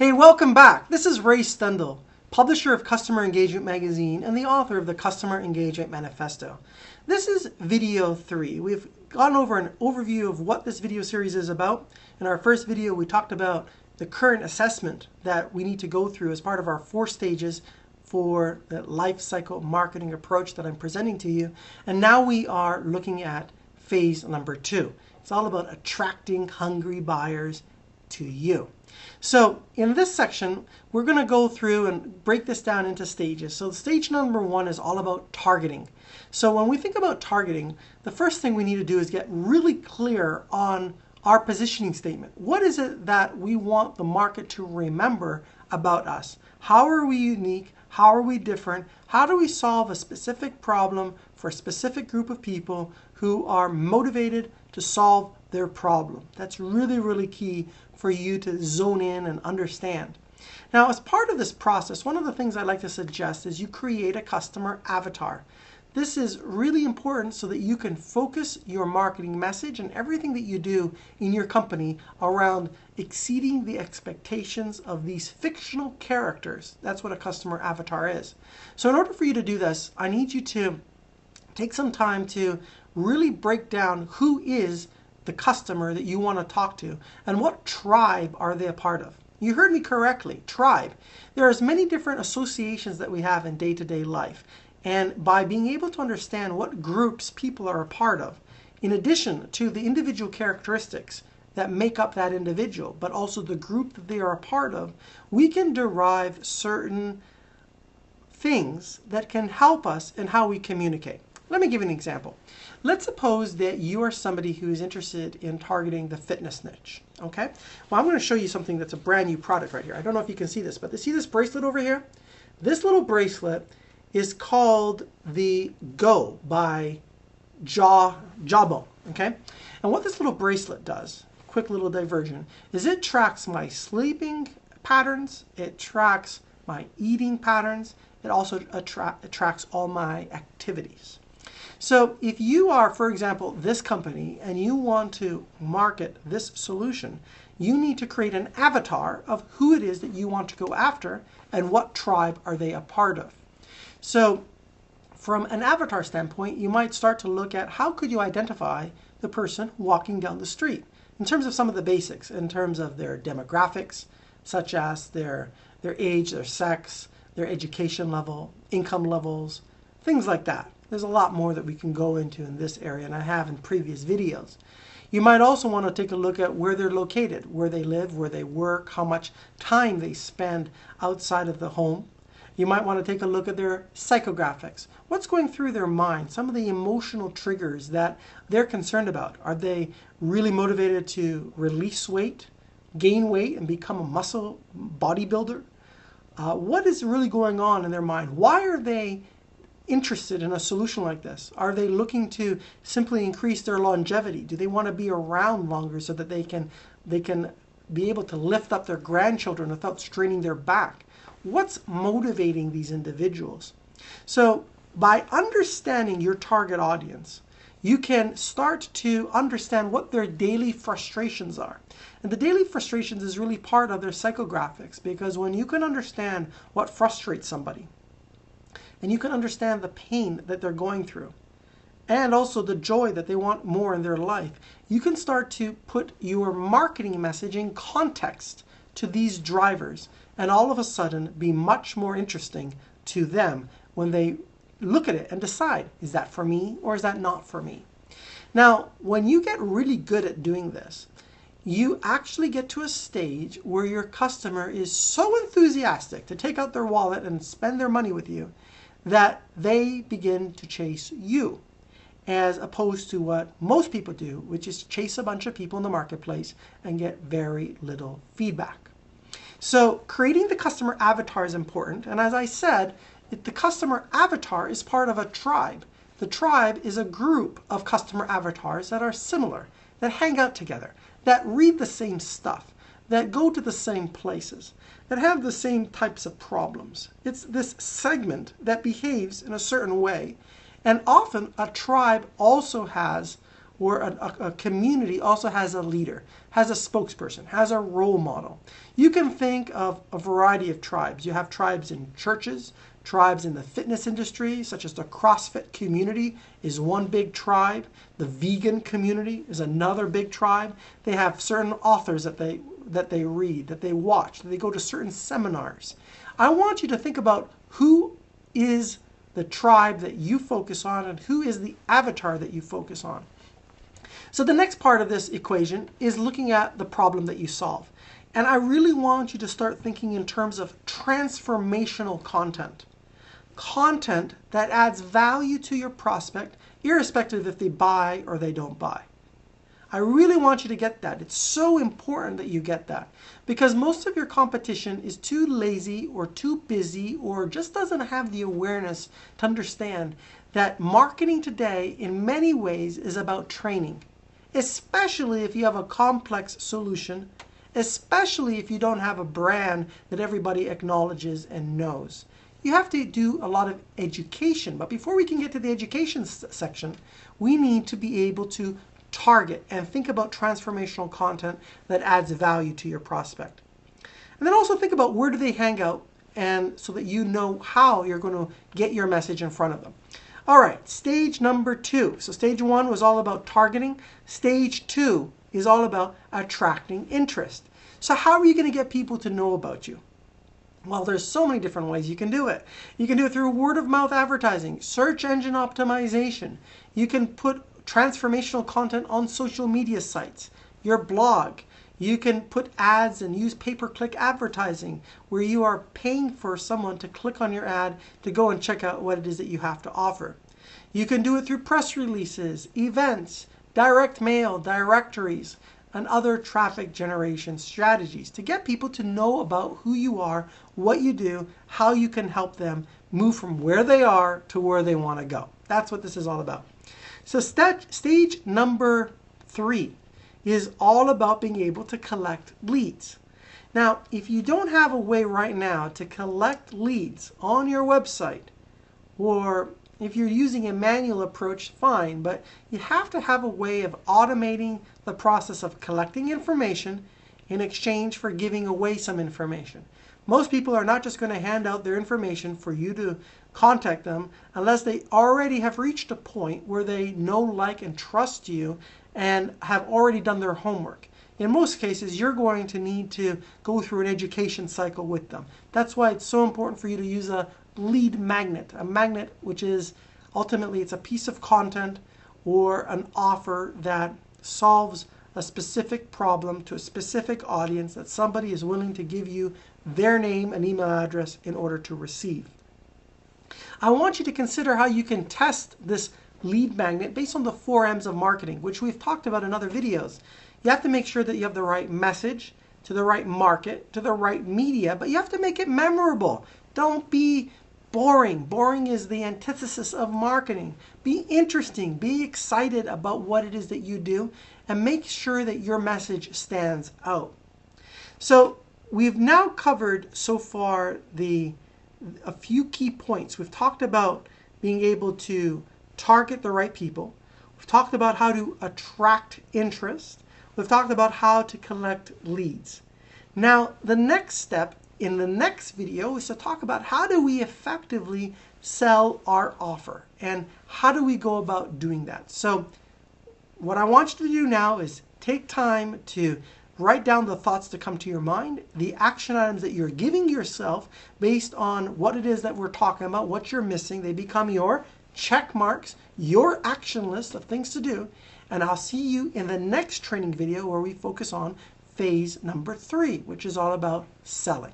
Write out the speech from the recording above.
Hey, welcome back. This is Ray Stendel, publisher of Customer Engagement Magazine and the author of the Customer Engagement Manifesto. This is video 3. We've gone over an overview of what this video series is about. In our first video, we talked about the current assessment that we need to go through as part of our 4 stages for the life cycle marketing approach that I'm presenting to you. And now we are looking at phase number 2. It's all about attracting hungry buyers to you. So in this section, we're going to go through and break this down into stages. So stage number 1 is all about targeting. So when we think about targeting, the first thing we need to do is get really clear on our positioning statement. What is it that we want the market to remember about us? How are we unique? How are we different? How do we solve a specific problem for a specific group of people who are motivated to solve their problem? That's really, really key for you to zone in and understand. Now, as part of this process, one of the things I like to suggest is you create a customer avatar. This is really important so that you can focus your marketing message and everything that you do in your company around exceeding the expectations of these fictional characters. That's what a customer avatar is. So in order for you to do this, I need you to take some time to really break down who is the customer that you want to talk to and what tribe are they a part of. You heard me correctly, tribe. There are as many different associations that we have in day-to-day life. And by being able to understand what groups people are a part of, in addition to the individual characteristics that make up that individual, but also the group that they are a part of, we can derive certain things that can help us in how we communicate. Let me give you an example. Let's suppose that you are somebody who is interested in targeting the fitness niche. Okay? Well, I'm going to show you something that's a brand new product right here. I don't know if you can see this, but see this bracelet over here? This little bracelet is called the Go by Jawbone. Okay? And what this little bracelet does, quick little diversion, is it tracks my sleeping patterns, it tracks my eating patterns, it also tracks all my activities. So if you are, for example, this company and you want to market this solution, you need to create an avatar of who it is that you want to go after and what tribe are they a part of. So from an avatar standpoint, you might start to look at how could you identify the person walking down the street in terms of some of the basics, in terms of their demographics, such as their age, their sex, their education level, income levels, things like that. There's a lot more that we can go into in this area, and I have in previous videos. You might also want to take a look at where they're located, where they live, where they work, how much time they spend outside of the home. You might want to take a look at their psychographics. What's going through their mind? Some of the emotional triggers that they're concerned about. Are they really motivated to release weight, gain weight, and become a muscle bodybuilder? What is really going on in their mind? Why are they interested in a solution like this? Are they looking to simply increase their longevity? Do they want to be around longer so that they can be able to lift up their grandchildren without straining their back? What's motivating these individuals? So by understanding your target audience, you can start to understand what their daily frustrations are. And the daily frustrations is really part of their psychographics, because when you can understand what frustrates somebody, and you can understand the pain that they're going through, and also the joy that they want more in their life, you can start to put your marketing message in context to these drivers, and all of a sudden be much more interesting to them when they look at it and decide, is that for me or is that not for me? Now, when you get really good at doing this, you actually get to a stage where your customer is so enthusiastic to take out their wallet and spend their money with you that they begin to chase you, as opposed to what most people do, which is chase a bunch of people in the marketplace and get very little feedback. So creating the customer avatar is important. And as I said, the customer avatar is part of a tribe. The tribe is a group of customer avatars that are similar, that hang out together, that read the same stuff, that go to the same places, that have the same types of problems. It's this segment that behaves in a certain way. And often a tribe also has or a community also has a leader, has a spokesperson, has a role model. You can think of a variety of tribes. You have tribes in churches, tribes in the fitness industry, such as the CrossFit community is one big tribe. The vegan community is another big tribe. They have certain authors that they read, that they watch, that they go to certain seminars. I want you to think about who is the tribe that you focus on and who is the avatar that you focus on. So the next part of this equation is looking at the problem that you solve. And I really want you to start thinking in terms of transformational content. Content that adds value to your prospect, irrespective if they buy or they don't buy. I really want you to get that. It's so important that you get that, because most of your competition is too lazy or too busy or just doesn't have the awareness to understand that marketing today in many ways is about training, especially if you have a complex solution, especially if you don't have a brand that everybody acknowledges and knows. You have to do a lot of education, but before we can get to the education section, we need to be able to target and think about transformational content that adds value to your prospect. And then also think about where do they hang out, and so that you know how you're going to get your message in front of them. All right, stage number 2. So stage 1 was all about targeting. Stage 2 is all about attracting interest. So how are you going to get people to know about you? Well, there's so many different ways you can do it. You can do it through word of mouth advertising, search engine optimization. You can put transformational content on social media sites, your blog. You can put ads and use pay-per-click advertising where you are paying for someone to click on your ad to go and check out what it is that you have to offer. You can do it through press releases, events, direct mail, directories, and other traffic generation strategies to get people to know about who you are, what you do, how you can help them move from where they are to where they want to go. That's what this is all about. So stage number 3 is all about being able to collect leads. Now, if you don't have a way right now to collect leads on your website, or if you're using a manual approach, fine, but you have to have a way of automating the process of collecting information in exchange for giving away some information. Most people are not just going to hand out their information for you to contact them unless they already have reached a point where they know, like, and trust you and have already done their homework. In most cases, you're going to need to go through an education cycle with them. That's why it's so important for you to use a lead magnet. A magnet, which is ultimately it's a piece of content or an offer that solves a specific problem to a specific audience that somebody is willing to give you their name and email address in order to receive. I want you to consider how you can test this lead magnet based on the 4 M's of marketing, which we've talked about in other videos. You have to make sure that you have the right message to the right market, to the right media, but you have to make it memorable. Don't be boring. Boring is the antithesis of marketing. Be interesting. Be excited about what it is that you do, and make sure that your message stands out. So we've now covered so far a few key points. We've talked about being able to target the right people. We've talked about how to attract interest. We've talked about how to collect leads. Now, the next step in the next video is to talk about how do we effectively sell our offer and how do we go about doing that. So what I want you to do now is take time to write down the thoughts that come to your mind, the action items that you're giving yourself based on what it is that we're talking about, what you're missing. They become your check marks, your action list of things to do. And I'll see you in the next training video where we focus on phase number 3, which is all about selling.